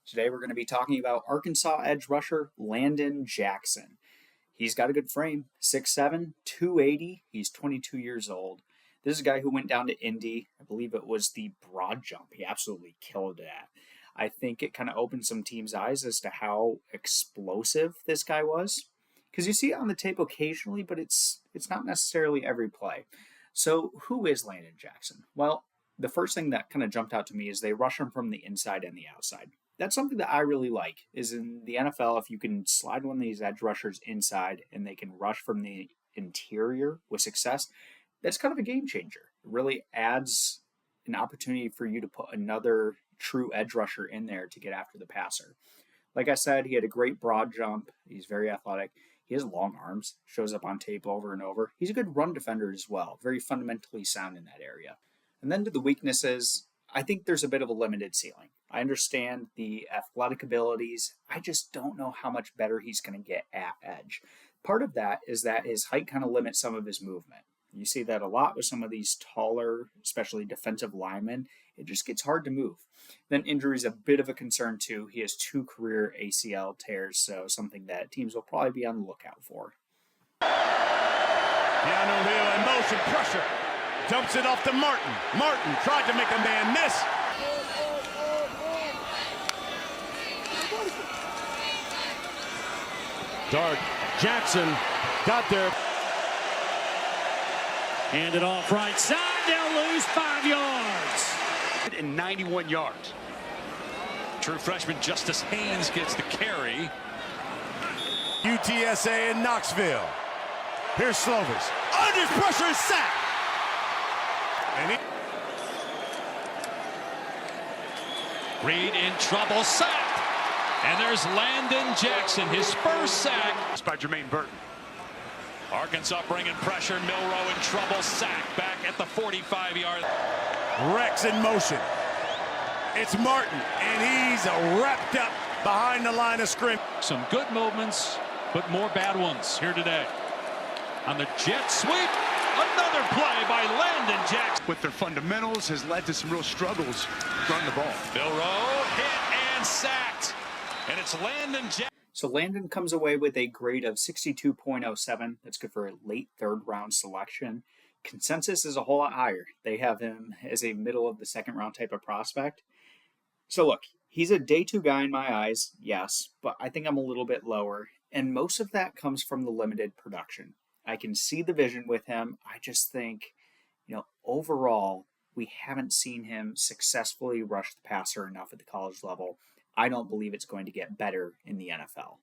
Today we're going to be talking about Arkansas edge rusher Landon Jackson. He's got a good frame, 6'7", 280. He's 22 years old. This is a guy who went down to Indy. I believe it was the broad jump. He absolutely killed it at. I think it kind of opened some teams' eyes as to how explosive this guy was. Because you see it on the tape occasionally, but it's not necessarily every play. So who is Landon Jackson? Well, the first thing that kind of jumped out to me is they rush him from the inside and the outside. That's something that I really like, is in the NFL, if you can slide one of these edge rushers inside and they can rush from the interior with success, that's kind of a game changer. It really adds an opportunity for you to put another true edge rusher in there to get after the passer. Like I said, he had a great broad jump. He's very athletic. He has long arms, shows up on tape over and over. He's a good run defender as well, very fundamentally sound in that area. And then to the weaknesses, I think there's a bit of a limited ceiling. I understand the athletic abilities. I just don't know how much better he's going to get at edge. Part of that is that his height kind of limits some of his movement. You see that a lot with some of these taller, especially defensive linemen. It just gets hard to move. Then injury is a bit of a concern too. He has 2 career ACL tears, so something that teams will probably be on the lookout for. Keanu Hill in motion, pressure. Dumps it off to Martin. Martin tried to make a man miss. Dart. Jackson got there. Hand it off right side. They'll lose 5 yards. And 91 yards. True freshman Justice Haynes gets the carry. UTSA in Knoxville. Here's Slovis. Under pressure and sack. And Reed in trouble, sacked. And there's Landon Jackson, his first sack. it's by Jermaine Burton. Arkansas bringing pressure. Milrow in trouble, sack back at the 45-yard. Rex in motion. It's Martin, and he's wrapped up behind the line of scrimmage. Some good movements, but more bad ones here today. On the jet sweep, another play by Landon Jackson. With their fundamentals has led to some real struggles running the ball. Milrow hit and sacked. And it's Landon Jackson. So Landon comes away with a grade of 62.07. That's good for a late third-round selection. Consensus is a whole lot higher. They have him as a middle of the second round type of prospect. So look, he's a day 2 guy in my eyes, yes, but I think I'm a little bit lower. And most of that comes from the limited production. I can see the vision with him. I just think, overall, we haven't seen him successfully rush the passer enough at the college level. I don't believe it's going to get better in the NFL.